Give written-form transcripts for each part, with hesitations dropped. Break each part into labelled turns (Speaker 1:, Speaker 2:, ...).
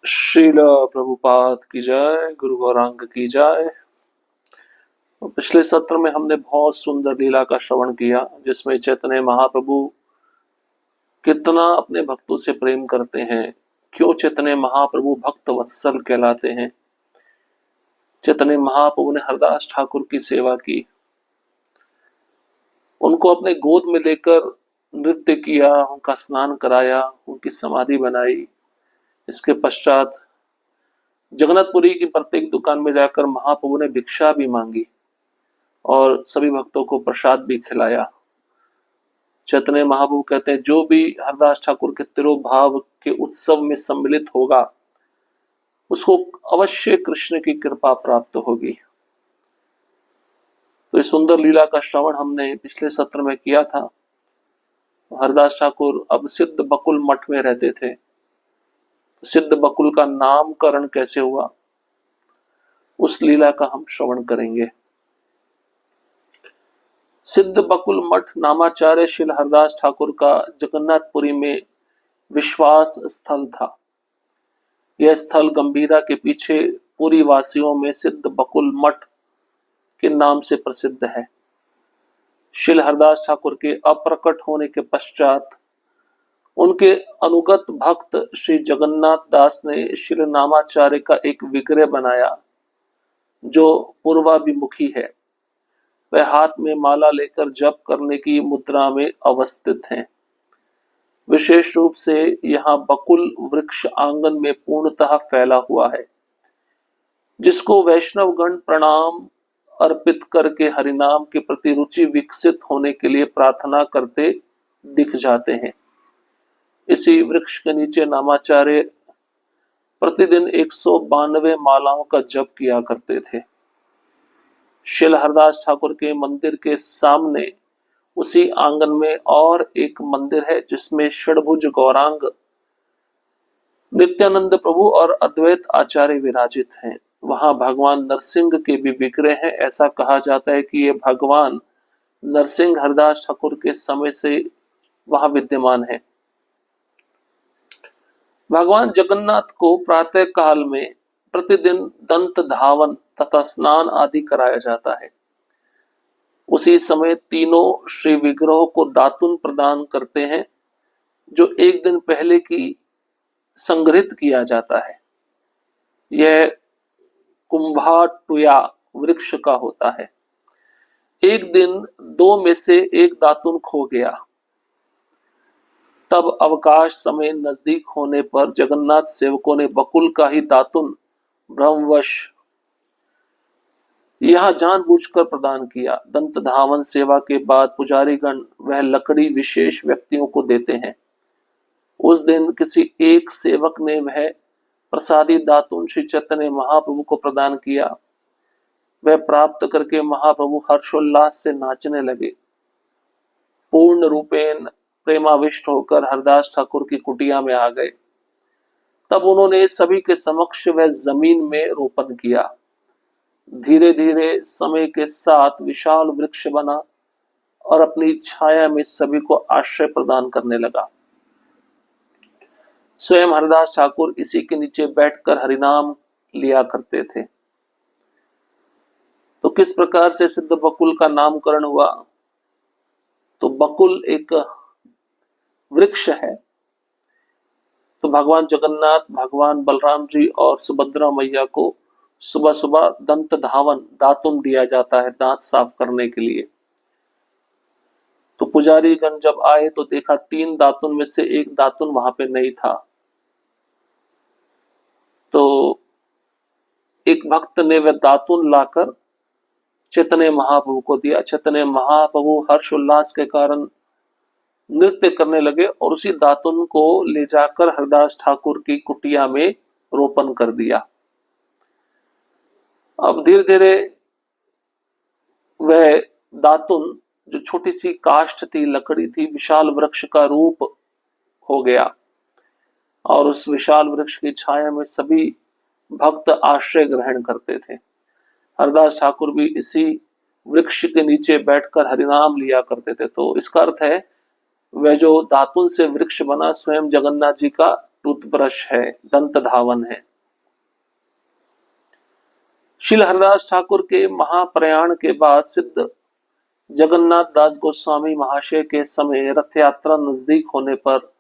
Speaker 1: श्रील प्रभुपाद की जय, गुरु गौरांग की जय। पिछले सत्र में हमने बहुत सुंदर लीला का श्रवण किया, जिसमें चैतन्य महाप्रभु कितना अपने भक्तों से प्रेम करते हैं, क्यों चैतन्य महाप्रभु भक्त वत्सल कहलाते हैं। चैतन्य महाप्रभु ने हरदास ठाकुर की सेवा की, उनको अपने गोद में लेकर नृत्य किया, उनका स्नान कराया, उनकी समाधि बनाई। इसके पश्चात जगन्नाथपुरी की प्रत्येक दुकान में जाकर महाप्रभु ने भिक्षा भी मांगी और सभी भक्तों को प्रसाद भी खिलाया। चैतन्य महाप्रभु कहते हैं, जो भी हरदास ठाकुर के तिरोभाव के उत्सव में सम्मिलित होगा, उसको अवश्य कृष्ण की कृपा प्राप्त होगी। तो इस सुंदर लीला का श्रवण हमने पिछले सत्र में किया था। हरदास ठाकुर अब सिद्ध बकुल मठ में रहते थे। सिद्ध बकुल का नामकरण कैसे हुआ, उस लीला का हम श्रवण करेंगे। सिद्ध बकुल मठ नामाचार्य श्री हरदास ठाकुर का जगन्नाथपुरी में विश्वास स्थल था। यह स्थल गंभीरा के पीछे पुरी वासियों में सिद्ध बकुल मठ के नाम से प्रसिद्ध है। श्री हरदास ठाकुर के अप्रकट होने के पश्चात उनके अनुगत भक्त श्री जगन्नाथ दास ने श्री नामाचार्य का एक विग्रह बनाया, जो पूर्वाभिमुखी है। वह हाथ में माला लेकर जप करने की मुद्रा में अवस्थित हैं। विशेष रूप से यहाँ बकुल वृक्ष आंगन में पूर्णतः फैला हुआ है, जिसको वैष्णवगण प्रणाम अर्पित करके हरिनाम के प्रति रुचि विकसित होने के लिए प्रार्थना करते दिख जाते हैं। इसी वृक्ष के नीचे नामाचार्य प्रतिदिन 192 मालाओं का जप किया करते थे। श्री हरदास ठाकुर के मंदिर के सामने उसी आंगन में और एक मंदिर है, जिसमें षडभुज गौरांग, नित्यानंद प्रभु और अद्वैत आचार्य विराजित हैं। वहां भगवान नरसिंह के भी विग्रह हैं। ऐसा कहा जाता है कि ये भगवान नरसिंह हरदास ठाकुर के समय से वहां विद्यमान है। भगवान जगन्नाथ को प्रातः काल में प्रतिदिन दंत धावन तथा स्नान आदि कराया जाता है। उसी समय तीनों श्री विग्रहों को दातुन प्रदान करते हैं, जो एक दिन पहले की संग्रहित किया जाता है। यह कुंभाटुया वृक्ष का होता है। एक दिन दो में से एक दातुन खो गया। तब अवकाश समय नजदीक होने पर जगन्नाथ सेवकों ने बकुल का ही दातुन भ्रमवश यह जानबूझकर प्रदान किया। दंत धावन सेवा के बाद पुजारीगण वह लकड़ी विशेष व्यक्तियों को देते हैं। उस दिन किसी एक सेवक ने वह प्रसादी दातुन श्री चैतन्य महाप्रभु को प्रदान किया। वह प्राप्त करके महाप्रभु हर्षोल्लास से नाचने लगे। पूर्ण रूपेण प्रेमाविष्ट होकर हरदास ठाकुर की कुटिया में आ गए। तब उन्होंने सभी के समक्ष वह जमीन में रोपण किया। धीरे धीरे समय के साथ विशाल वृक्ष बना और अपनी छाया में सभी को आश्रय प्रदान करने लगा। स्वयं हरदास ठाकुर इसी के नीचे बैठकर हरिनाम लिया करते थे। तो किस प्रकार से सिद्ध बकुल का नामकरण हुआ? तो बकुल एक वृक्ष है। तो भगवान जगन्नाथ, भगवान बलराम जी और सुभद्रा मैया को सुबह सुबह दंत धावन दातुन दिया जाता है, दांत साफ करने के लिए। तो पुजारी गण जब आए तो देखा 3 दातुन में से एक दातुन वहां पे नहीं था। तो एक भक्त ने वह दातुन लाकर चैतन्य महाप्रभु को दिया। चैतन्य महाप्रभु हर्षोल्लास के कारण नृत्य करने लगे और उसी दातुन को ले जाकर हरदास ठाकुर की कुटिया में रोपण कर दिया। अब धीरे धीरे वह दातुन, जो छोटी सी काष्ठ थी, लकड़ी थी, विशाल वृक्ष का रूप हो गया और उस विशाल वृक्ष की छाया में सभी भक्त आश्रय ग्रहण करते थे। हरदास ठाकुर भी इसी वृक्ष के नीचे बैठकर हरिनाम लिया करते थे। तो इसका अर्थ है, वह जो दातुन से वृक्ष बना स्वयं जगन्नाथ जी का टूथब्रश है, दंत धावन है। श्रील हरिदास ठाकुर के महाप्रयाण के बाद सिद्ध जगन्नाथ दास गोस्वामी महाशय के समय रथ यात्रा नजदीक होने पर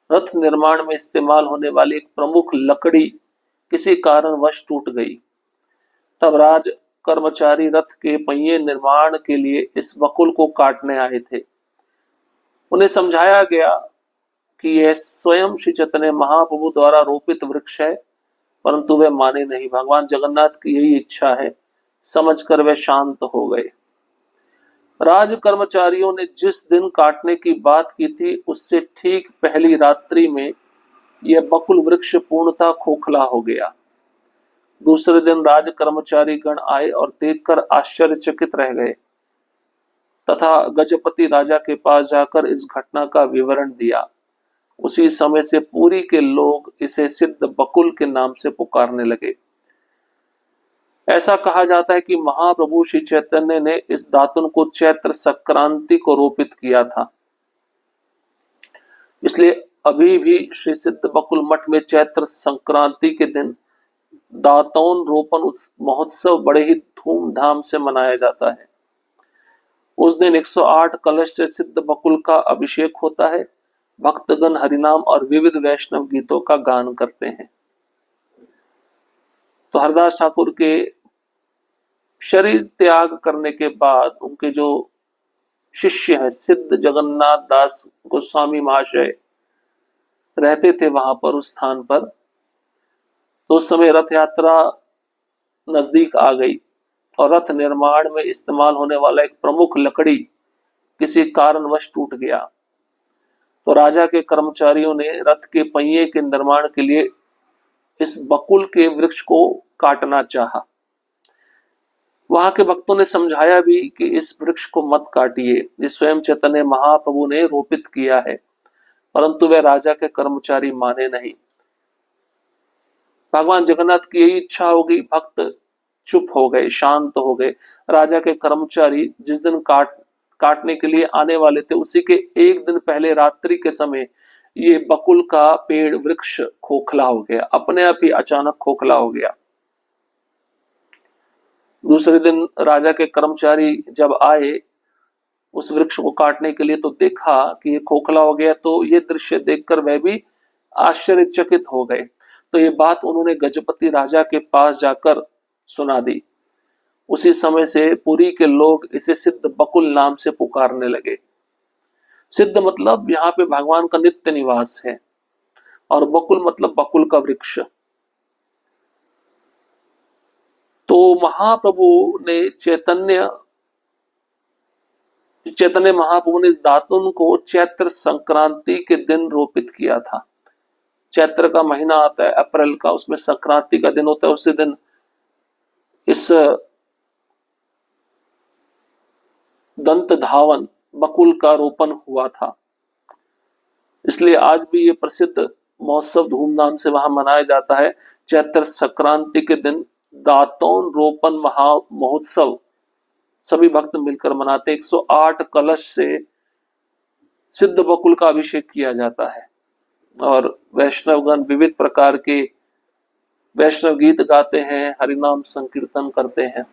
Speaker 1: रथ निर्माण में इस्तेमाल होने वाली एक प्रमुख लकड़ी किसी कारणवश टूट गई। तब राज कर्मचारी रथ के पहिए निर्माण के लिए इस बकुल को काटने आए थे। उन्हें समझाया गया कि यह स्वयं श्री चैतन्य महाप्रभु द्वारा रोपित वृक्ष है, परंतु वे माने नहीं। भगवान जगन्नाथ की यही इच्छा है, समझकर वे शांत हो गए। राज कर्मचारियों ने जिस दिन काटने की बात की थी, उससे ठीक पहली रात्रि में यह बकुल वृक्ष पूर्णतः खोखला हो गया। दूसरे दिन राज कर्मचारी गण आए और देखकर आश्चर्यचकित रह गए तथा गजपति राजा के पास जाकर इस घटना का विवरण दिया। उसी समय से पुरी के लोग इसे सिद्ध बकुल के नाम से पुकारने लगे। ऐसा कहा जाता है कि महाप्रभु श्री चैतन्य ने इस दातुन को चैत्र संक्रांति को रोपित किया था, इसलिए अभी भी श्री सिद्ध बकुल मठ में चैत्र संक्रांति के दिन दातौन रोपण महोत्सव बड़े ही धूमधाम से मनाया जाता है। उस दिन 108 कलश से सिद्ध बकुल का अभिषेक होता है। भक्तगण हरिनाम और विविध वैष्णव गीतों का गान करते हैं। तो हरदास ठाकुर के शरीर त्याग करने के बाद उनके जो शिष्य हैं सिद्ध जगन्नाथ दास गोस्वामी महाशय रहते थे वहां पर, उस स्थान पर। तो उस समय रथ यात्रा नजदीक आ गई और रथ निर्माण में इस्तेमाल होने वाला एक प्रमुख लकड़ी किसी कारणवश टूट गया। तो राजा के कर्मचारियों ने रथ के पहिए के निर्माण के लिए इस बकुल के वृक्ष को काटना चाहा। वहां के भक्तों ने समझाया भी कि इस वृक्ष को मत काटिए, ये स्वयं चैतन्य महाप्रभु ने रोपित किया है, परंतु वे राजा के कर्मचारी माने नहीं। भगवान जगन्नाथ की यही इच्छा हो गई, भक्त चुप हो गए, शांत हो गए। राजा के कर्मचारी जिस दिन काटने के लिए आने वाले थे, उसी के एक दिन पहले रात्रि के समय ये बकुल का पेड़ वृक्ष खोखला हो गया, अपने आप ही अचानक खोखला हो गया। दूसरे दिन राजा के कर्मचारी जब आए उस वृक्ष को काटने के लिए, तो देखा कि ये खोखला हो गया। तो ये दृश्य देखकर वह भी आश्चर्यचकित हो गए। तो ये बात उन्होंने गजपति राजा के पास जाकर सुना दी। उसी समय से पुरी के लोग इसे सिद्ध बकुल नाम से पुकारने लगे। सिद्ध मतलब यहाँ पे भगवान का नित्य निवास है, और बकुल मतलब बकुल का वृक्ष। तो महाप्रभु ने चैतन्य महाप्रभु ने इस दातुन को चैत्र संक्रांति के दिन रोपित किया था। चैत्र का महीना आता है अप्रैल का, उसमें संक्रांति का दिन होता है। उसी दिन इस दंत धावन बकुल का रोपण हुआ था, इसलिए आज भी ये प्रसिद्ध महोत्सव धूमधाम से वहां मनाया जाता है। चैत्र संक्रांति के दिन दातौन रोपण महोत्सव सभी भक्त मिलकर मनाते। 108 कलश से सिद्ध बकुल का अभिषेक किया जाता है और वैष्णवगण विविध प्रकार के वैष्णव गीत गाते हैं, हरिनाम संकीर्तन करते हैं।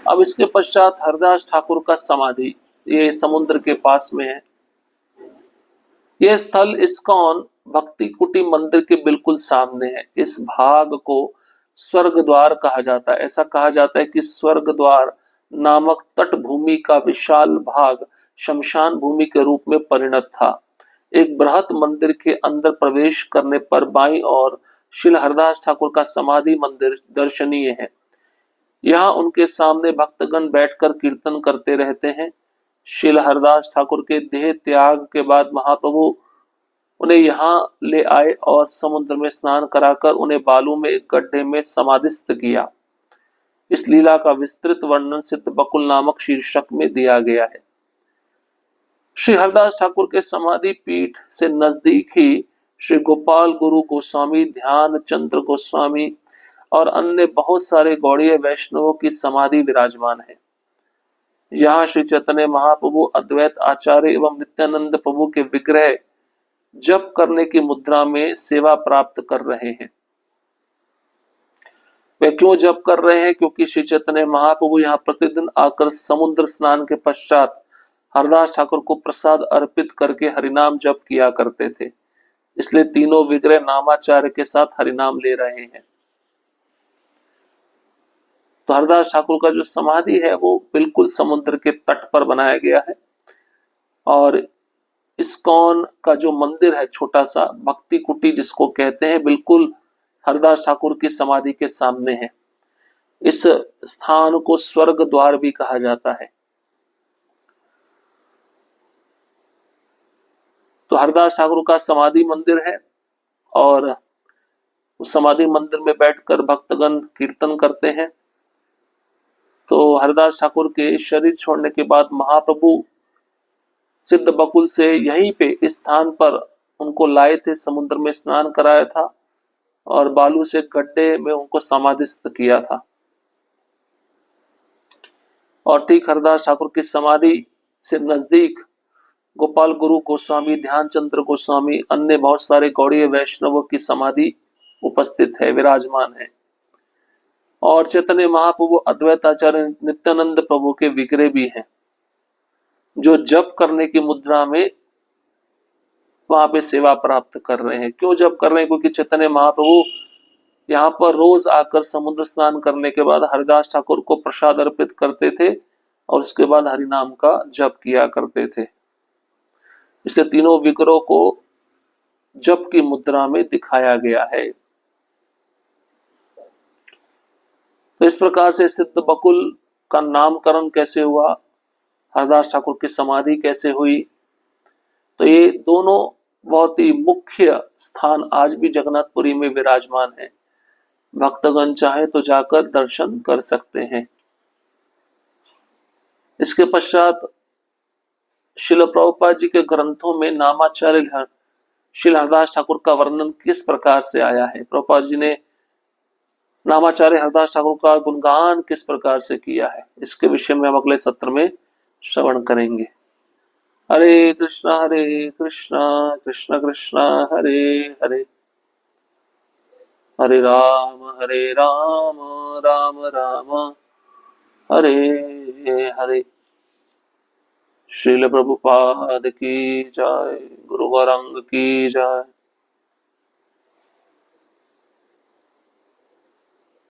Speaker 1: अब इसके पश्चात हरदास ठाकुर का समाधि, ये समुद्र के पास में है। यह स्थल इस्कॉन भक्ति कुटी मंदिर के बिल्कुल सामने है। इस भाग को स्वर्ग द्वार कहा जाता है। ऐसा कहा जाता है कि स्वर्ग द्वार नामक तट भूमि का विशाल भाग शमशान भूमि के रूप में परिणत था। एक बृहत मंदिर के अंदर प्रवेश करने पर बाईं ओर श्रील हरदास ठाकुर का समाधि मंदिर दर्शनीय है। यहाँ उनके सामने भक्तगण बैठकर कीर्तन करते रहते हैं। श्रील हरदास ठाकुर के देह त्याग के बाद महाप्रभु उन्हें यहाँ ले आए और समुद्र में स्नान कराकर उन्हें बालू में एक गड्ढे में समाधिस्थ किया। इस लीला का विस्तृत वर्णन सिद्ध बकुल नामक शीर्षक में दिया गया है। श्री हरदास ठाकुर के समाधि पीठ से नजदीक ही श्री गोपाल गुरु गोस्वामी, ध्यान चंद्र गोस्वामी और अन्य बहुत सारे गौड़ीय वैष्णवों की समाधि विराजमान है। यहाँ श्री चैतन्य महाप्रभु, अद्वैत आचार्य एवं नित्यानंद प्रभु के विग्रह जप करने की मुद्रा में सेवा प्राप्त कर रहे हैं। वे क्यों जप कर रहे हैं? क्योंकि श्री चैतन्य महाप्रभु यहाँ प्रतिदिन आकर समुद्र स्नान के पश्चात हरदास ठाकुर को प्रसाद अर्पित करके हरिनाम जप किया करते थे, इसलिए तीनों विग्रह नामाचार्य के साथ हरिनाम ले रहे हैं। तो हरदास ठाकुर का जो समाधि है वो बिल्कुल समुद्र के तट पर बनाया गया है, और इस्कॉन का जो मंदिर है छोटा सा भक्ति कुटी जिसको कहते हैं, बिल्कुल हरदास ठाकुर की समाधि के सामने है। इस स्थान को स्वर्ग द्वार भी कहा जाता है। तो हरदास ठाकुर का समाधि मंदिर है, और उस समाधि मंदिर में बैठकर भक्तगण कीर्तन करते हैं। तो हरदास ठाकुर के शरीर छोड़ने के बाद महाप्रभु सिद्ध बकुल से यहीं पे इस स्थान पर उनको लाए थे, समुद्र में स्नान कराया था और बालू से गड्ढे में उनको समाधिस्थ किया था। और ठीक हरदास ठाकुर की समाधि से नजदीक गोपाल गुरु गोस्वामी, ध्यानचंद्र गोस्वामी, अन्य बहुत सारे गौड़ीय वैष्णवों की समाधि उपस्थित है, विराजमान है। और चैतन्य महाप्रभु, अद्वैत आचार्य नित्यानंद प्रभु के विग्रह भी हैं, जो जप करने की मुद्रा में वहां पे सेवा प्राप्त कर रहे हैं। क्यों जप कर रहे हैं? क्योंकि चैतन्य महाप्रभु यहाँ पर रोज आकर समुद्र स्नान करने के बाद हरिदास ठाकुर को प्रसाद अर्पित करते थे और उसके बाद हरिनाम का जप किया करते थे। इसलिए तीनों विग्रहों को जप की मुद्रा में दिखाया गया है। तो इस प्रकार से सिद्ध बकुल का नामकरण कैसे हुआ, हरदास ठाकुर की समाधि कैसे हुई, तो ये दोनों बहुत ही मुख्य स्थान आज भी जगन्नाथपुरी में विराजमान है। भक्तगण चाहे तो जाकर दर्शन कर सकते हैं। इसके पश्चात श्रील प्रभुपाद जी के ग्रंथों में नामाचार्य श्री हरदास ठाकुर का वर्णन किस प्रकार से आया है, प्रभुपाद जी ने नामाचार्य हरदास ठाकुर का गुणगान किस प्रकार से किया है, इसके विषय में हम अगले सत्र में श्रवण करेंगे। हरे कृष्णा कृष्ण कृष्ण हरे हरे, हरे राम राम राम हरे हरे। श्रील प्रभुपाद की जय, गुरु गौरांग की जय।